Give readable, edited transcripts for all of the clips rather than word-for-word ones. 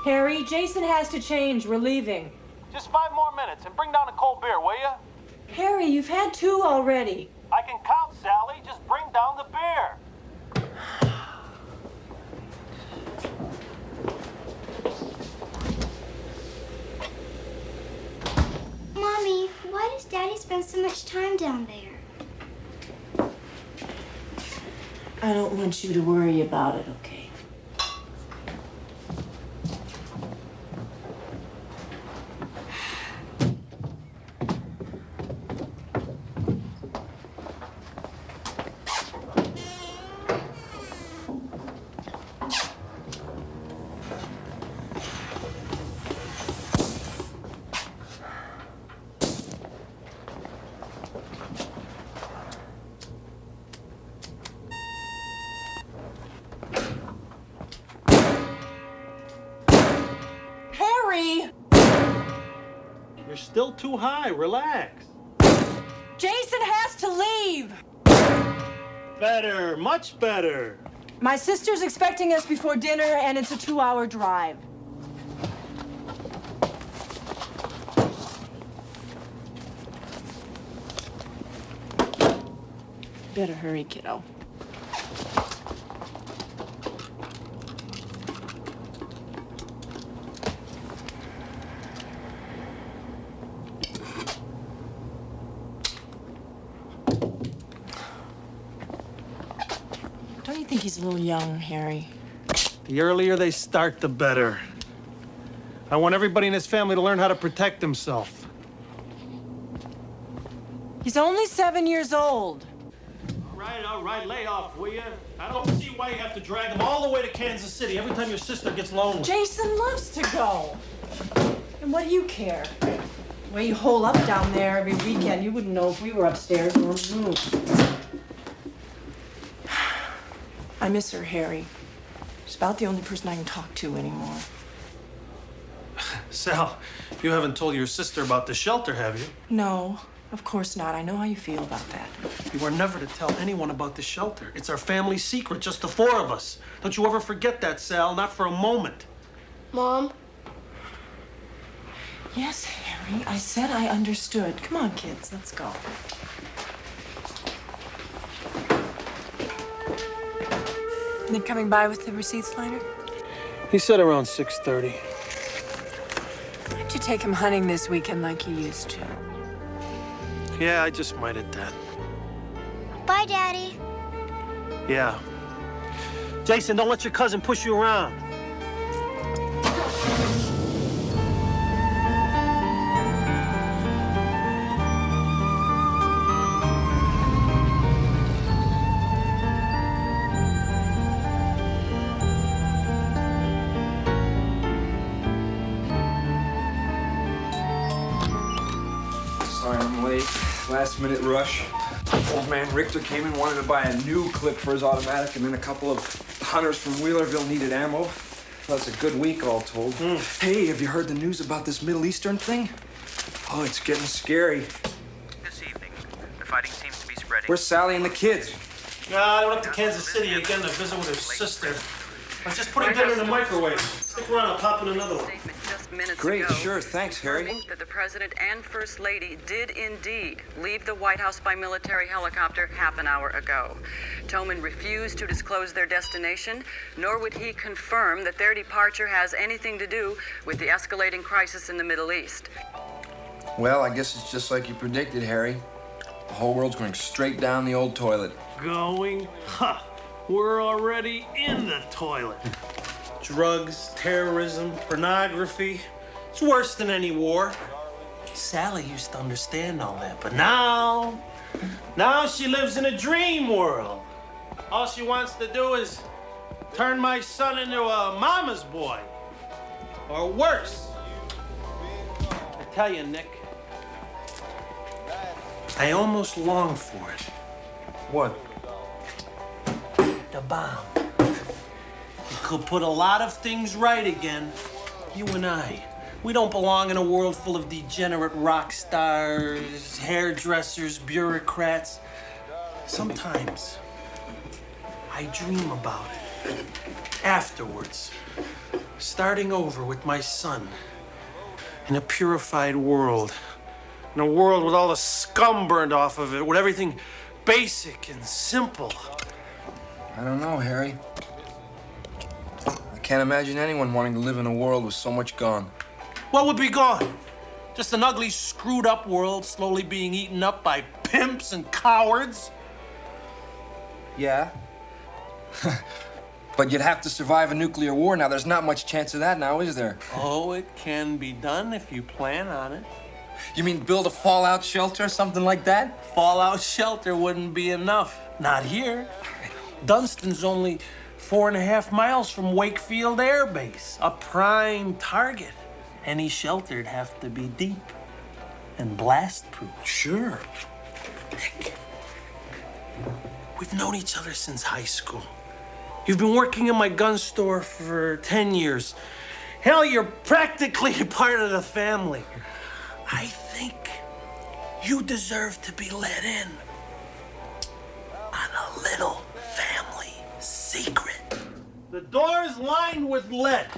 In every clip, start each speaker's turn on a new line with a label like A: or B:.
A: Harry, Jason has to change. We're leaving.
B: Just 5 more minutes and bring down a cold beer, will you?
A: Harry, you've had 2 already.
B: I can count, Sally. Just bring down the beer.
C: Mommy, why does Daddy spend so much time down there?
A: I don't want you to worry about it, okay?
B: You're still too high. Relax.
A: Jason has to leave!
B: Better, much better.
A: My sister's expecting us before dinner, and it's a 2-hour drive. Better hurry, kiddo. Don't you think he's a little young, Harry?
B: The earlier they start, the better. I want everybody in his family to learn how to protect himself.
A: He's only 7 years old.
B: All right, lay off, will you? I don't see why you have to drag him all the way to Kansas City every time your sister gets lonely.
A: Jason loves to go. And what do you care? The way you hole up down there every weekend, you wouldn't know if we were upstairs or on the roof. I miss her, Harry. She's about the only person I can talk to anymore.
B: Sal, you haven't told your sister about the shelter, have you?
A: No, of course not. I know how you feel about that.
B: You are never to tell anyone about the shelter. It's our family secret, just the 4 of us. Don't you ever forget that, Sal, not for a moment.
C: Mom?
A: Yes, Harry, I said I understood. Come on, kids, let's go. They coming by with the receipts later?
B: He said around 6:30.
A: Why don't you take him hunting this weekend like you used to?
B: Yeah, I just might at that.
C: Bye, Daddy.
B: Yeah. Jason, don't let your cousin push you around.
D: Sorry I'm late. Last minute rush. Old man Richter came in, wanted to buy a new clip for his automatic, and then a couple of hunters from Wheelerville needed ammo. Well, that's a good week all told. Hey, have you heard the news about this Middle Eastern thing? Oh, it's getting scary.
E: This evening, the fighting seems to be spreading.
D: Where's Sally and the kids?
B: I went up to Kansas City again to visit with her sister. I was just putting dinner in the microwave. Stick around, I'll pop in another one.
E: Statement just minutes
D: Great,
E: ago,
D: sure, thanks, Harry.
E: confirming that the President and First Lady did indeed leave the White House by military helicopter half an hour ago. Toman refused to disclose their destination, nor would he confirm that their departure has anything to do with the escalating crisis in the Middle East.
D: Well, I guess it's just like you predicted, Harry. The whole world's going straight down the old toilet.
B: Going? Ha! We're already in the toilet. Drugs, terrorism, pornography. It's worse than any war. Sally used to understand all that, but now she lives in a dream world. All she wants to do is turn my son into a mama's boy. or worse. I tell you, Nick, I almost long for it.
D: What?
B: The bomb. It could put a lot of things right again. You and I. We don't belong in a world full of degenerate rock stars, hairdressers, bureaucrats. Sometimes I dream about it. Afterwards, starting over with my son in a purified world. In a world with all the scum burned off of it, with everything basic and simple.
D: I don't know, Harry. I can't imagine anyone wanting to live in a world with so much gone.
B: What would be gone? Just an ugly, screwed up world slowly being eaten up by pimps and cowards?
D: Yeah. But you'd have to survive a nuclear war now. There's not much chance of that now, is there?
B: Oh, it can be done if you plan on it.
D: You mean build a fallout shelter, something like that?
B: Fallout shelter wouldn't be enough. Not here. Dunstan's only 4.5 miles from Wakefield Air Base, a prime target. Any shelter'd have to be deep and blast-proof.
D: Sure.
B: Nick, we've known each other since high school. You've been working in my gun store for 10 years. Hell, you're practically part of the family. I think you deserve to be let in on a little family secret. The door's lined with lead.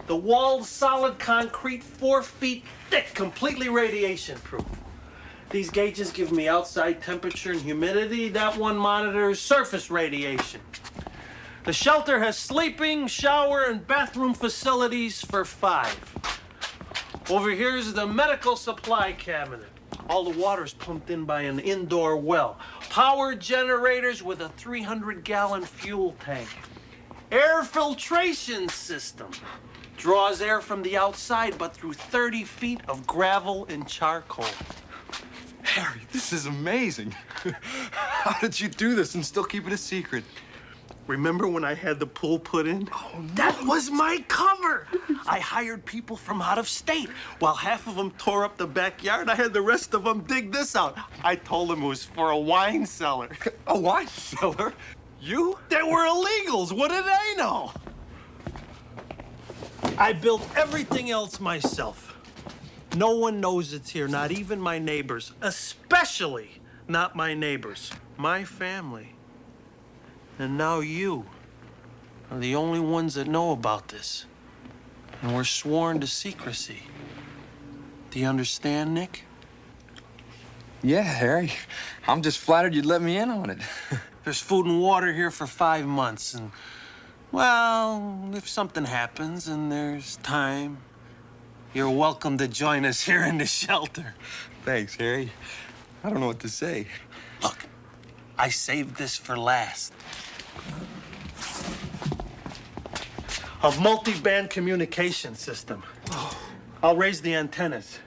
B: The wall's solid concrete, 4 feet thick, completely radiation-proof. These gauges give me outside temperature and humidity. That one monitors surface radiation. The shelter has sleeping, shower, and bathroom facilities for 5. Over here's the medical supply cabinet. All the water's pumped in by an indoor well. Power generators with a 300-gallon fuel tank. Air filtration system. Draws air from the outside, but through 30 feet of gravel and charcoal.
D: Harry, this is amazing. How did you do this and still keep it a secret?
B: Remember when I had the pool put in?
D: Oh, no.
B: That was my cover. I hired people from out of state. While half of them tore up the backyard, I had the rest of them dig this out. I told them it was for a wine cellar.
D: A wine cellar? You?
B: They were illegals. What did they know? I built everything else myself. No one knows it's here, not even my neighbors. Especially not my neighbors. My family. And now you are the only ones that know about this. And we're sworn to secrecy. Do you understand, Nick?
D: Yeah, Harry. I'm just flattered you'd let me in on it.
B: There's food and water here for 5 months, and, well, if something happens and there's time, you're welcome to join us here in the shelter.
D: Thanks, Harry. I don't know what to say.
B: Look, I saved this for last. A multi-band communication system. I'll raise the antennas.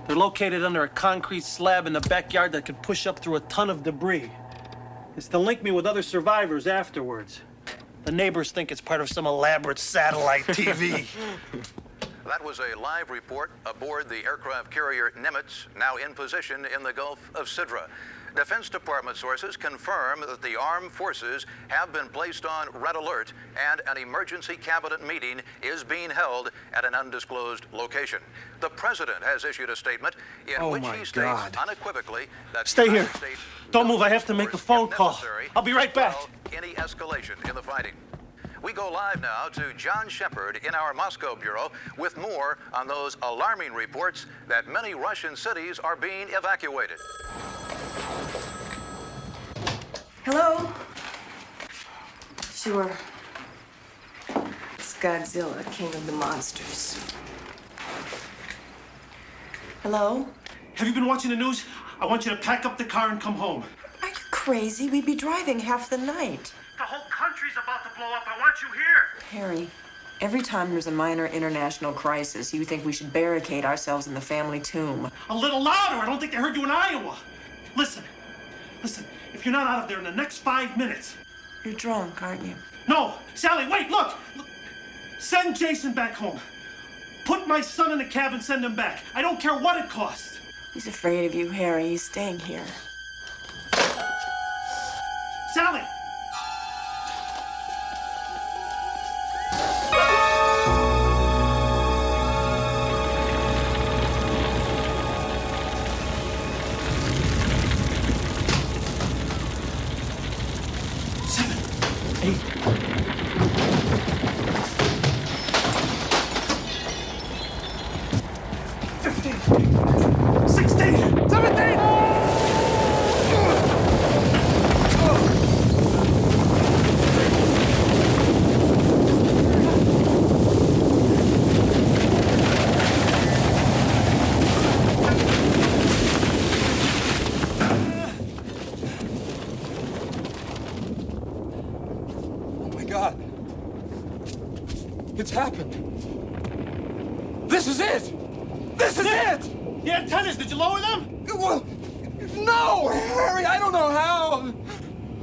B: They're located under a concrete slab in the backyard that could push up through a ton of debris. It's to link me with other survivors afterwards. The neighbors think it's part of some elaborate satellite TV.
F: That was a live report aboard the aircraft carrier Nimitz, now in position in the Gulf of Sidra. Defense Department sources confirm that the armed forces have been placed on red alert and an emergency cabinet meeting is being held at an undisclosed location. The president has issued a statement in which he states unequivocally that
B: Stay
F: the
B: here.
F: United States
B: Don't
F: will
B: move. I have to make a
F: force,
B: phone
F: if
B: call.
F: necessary,
B: I'll be right back.
F: quell any escalation in the fighting. We go live now to John Shepard in our Moscow bureau with more on those alarming reports that many Russian cities are being evacuated.
G: Hello? Sure. It's Godzilla, King of the Monsters. Hello?
B: Have you been watching the news? I want you to pack up the car and come home.
G: Are you crazy? We'd be driving half the night.
B: The whole country's about to blow up. I want you here.
G: Harry, every time there's a minor international crisis, you think we should barricade ourselves in the family tomb.
B: A little louder. I don't think they heard you in Iowa. Listen. If you're not out of there in the next 5 minutes.
G: You're drunk, aren't you?
B: No, Sally, wait, look. Send Jason back home. Put my son in a cab and send him back. I don't care what it costs.
G: He's afraid of you, Harry. He's staying here.
B: Sally!
D: God. It's happened. This is it! This is it!
B: The antennas, did you lower them?
D: Well, no, Harry, I don't know how.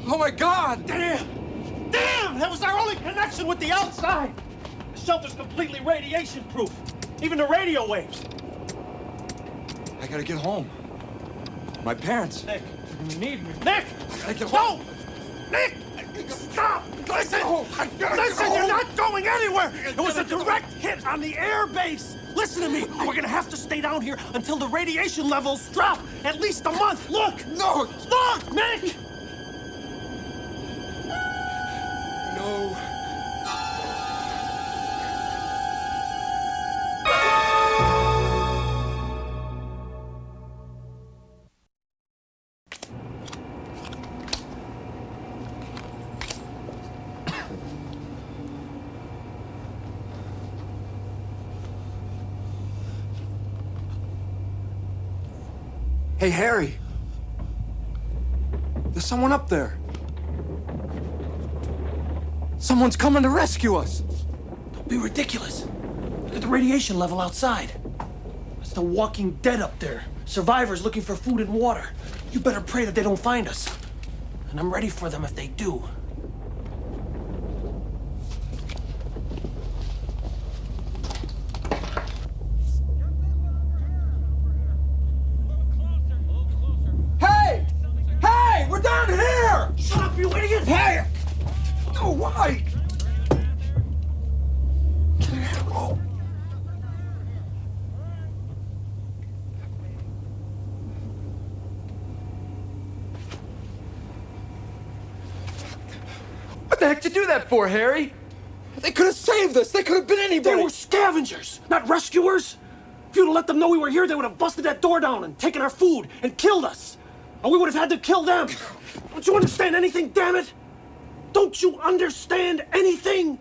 D: Oh my God!
B: Damn! Damn! That was our only connection with the outside! The shelter's completely radiation proof. Even the radio waves.
D: I gotta get home. My parents.
B: Nick, you need me. Nick!
D: I gotta get home.
B: No! Nick! Stop! Listen!
D: I gotta
B: Listen,
D: get
B: you're
D: home.
B: not going anywhere! It was a direct hit on the air base! Listen to me! We're gonna have to stay down here until the radiation levels drop! At least a month! Look!
D: No!
B: Look, Nick!
D: No. Hey, Harry. There's someone up there. Someone's coming to rescue us.
B: Don't be ridiculous. Look at the radiation level outside. It's the walking dead up there. Survivors looking for food and water. You better pray that they don't find us. And I'm ready for them if they do.
D: Hey! Hey! We're down here!
B: Shut up, you idiot!
D: Hey! Oh, why? Oh. What the heck did you do that for, Harry? They could have saved us. They could have been anybody.
B: They were scavengers, not rescuers. If you'd have let them know we were here, they would have busted that door down and taken our food and killed us. Or we would have had to kill them. Don't you understand anything, damn it? Don't you understand anything?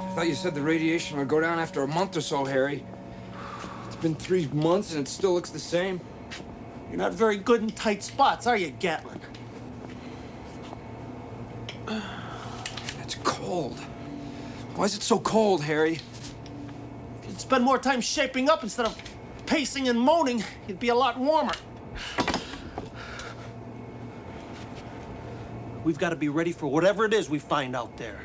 D: I thought you said the radiation would go down after a month or so, Harry. It's been 3 months and it still looks the same.
B: You're not very good in tight spots, are you, Gatlin?
D: It's cold. Why is it so cold, Harry?
B: If you'd spend more time shaping up instead of pacing and moaning, you'd be a lot warmer. We've got to be ready for whatever it is we find out there.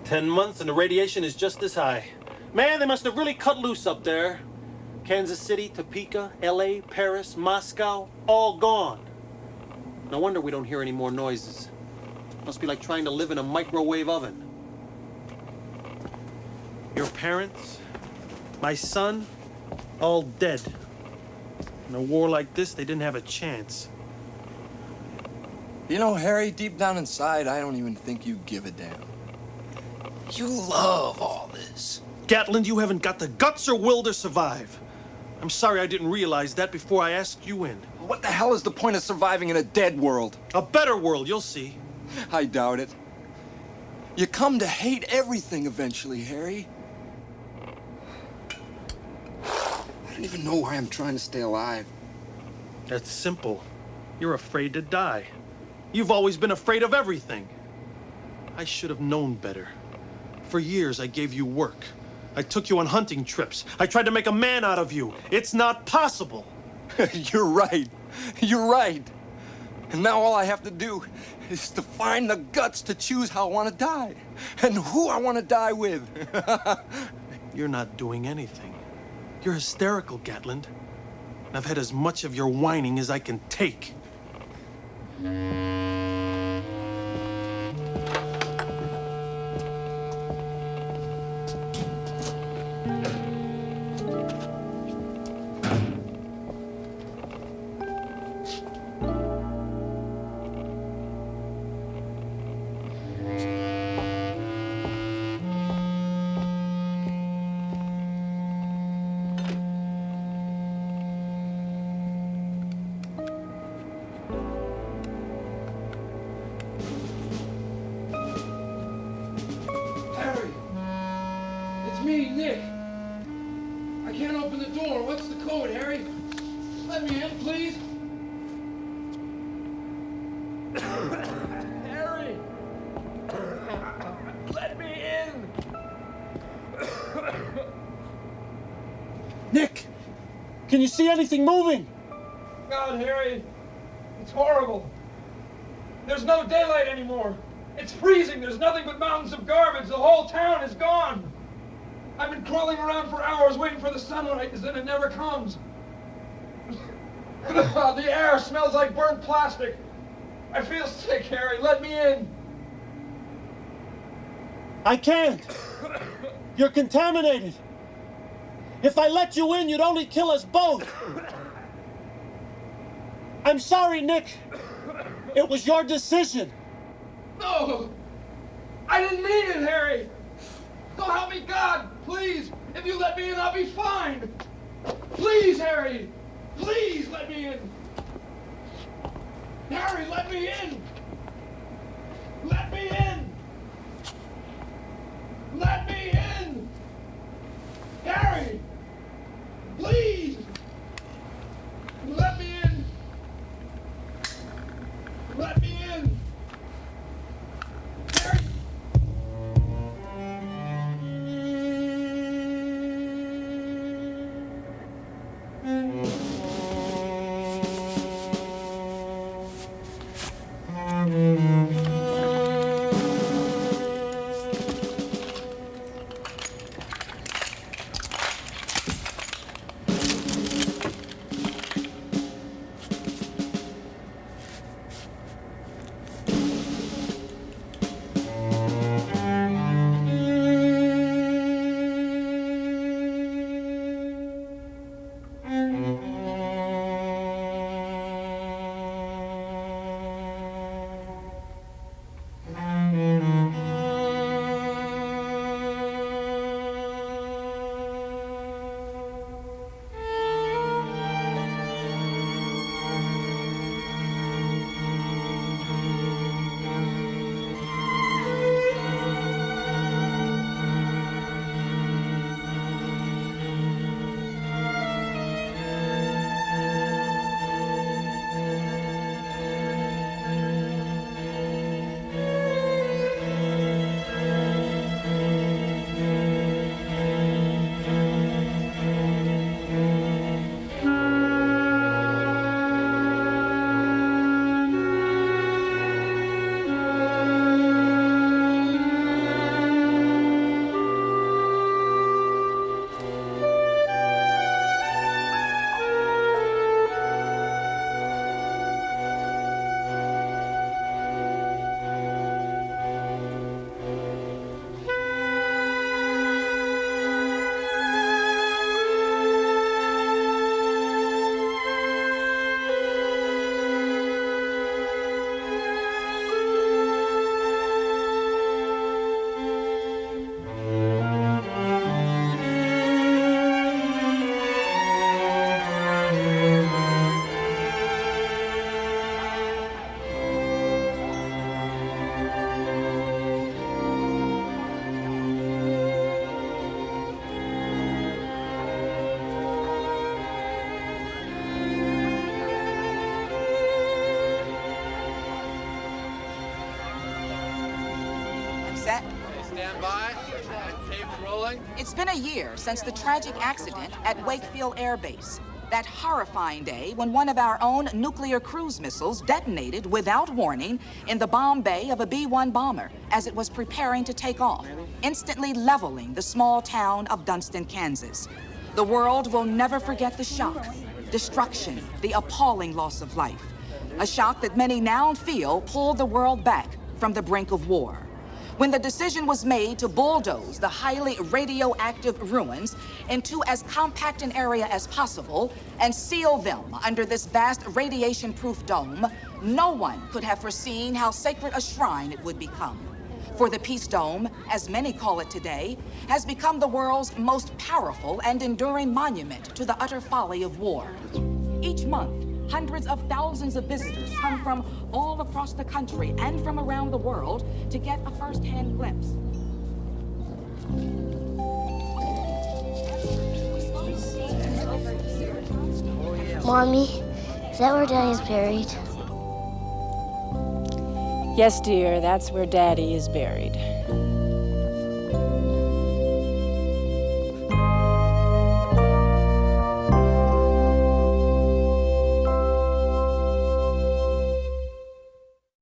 B: "10 months and the radiation is just this high. Man, they must have really cut loose up there. Kansas City, Topeka, LA, Paris, Moscow, all gone. No wonder we don't hear any more noises. Must be like trying to live in a microwave oven." Your parents, my son, all dead. In a war like this, they didn't have a chance.
D: You know, Harry, deep down inside, I don't even think you give a damn. You love all this.
B: Gatland, you haven't got the guts or will to survive. I'm sorry I didn't realize that before I asked you in.
D: What the hell is the point of surviving in a dead world?
B: A better world, you'll see.
D: I doubt it. You come to hate everything eventually, Harry. I don't even know why I'm trying to stay alive.
B: That's simple. You're afraid to die. You've always been afraid of everything. I should have known better. For years, I gave you work. I took you on hunting trips. I tried to make a man out of you. It's not possible.
D: You're right. You're right. And now all I have to do is to find the guts to choose how I want to die. And who I want to die with.
B: You're not doing anything. You're hysterical, Gatland. And I've had as much of your whining as I can take.
D: Harry! It's me, Nick. I can't open the door. What's the code, Harry? Let me in, please. Harry! Let me in!
B: Nick! Can you see anything moving?
D: God, Harry, it's horrible. There's no daylight anymore. It's freezing. There's nothing but mountains of garbage. The whole town is gone. I've been crawling around for hours waiting for the sunlight, and it never comes. The air smells like burnt plastic. I feel sick, Harry. Let me in.
B: I can't. You're contaminated. If I let you in, you'd only kill us both. I'm sorry, Nick. It was your decision.
D: No! I didn't mean it, Harry! So help me God, please! If you let me in, I'll be fine! Please, Harry! Please let me in! Harry, let me in! Let me in! Let me in! Harry! Please! Let me in! Let me in! Harry!
H: Twilight?
I: It's been a year since the tragic accident at Wakefield Air Base. That horrifying day when one of our own nuclear cruise missiles detonated without warning in the bomb bay of a B-1 bomber as it was preparing to take off, instantly leveling the small town of Dunston, Kansas. The world will never forget the shock, destruction, the appalling loss of life. A shock that many now feel pulled the world back from the brink of war. When the decision was made to bulldoze the highly radioactive ruins into as compact an area as possible and seal them under this vast radiation-proof dome, no one could have foreseen how sacred a shrine it would become. For the Peace Dome, as many call it today, has become the world's most powerful and enduring monument to the utter folly of war. Each month, hundreds of thousands of visitors come from all across the country and from around the world to get a first-hand glimpse.
C: Mommy, is that where Daddy's buried?
A: Yes, dear, that's where Daddy is buried.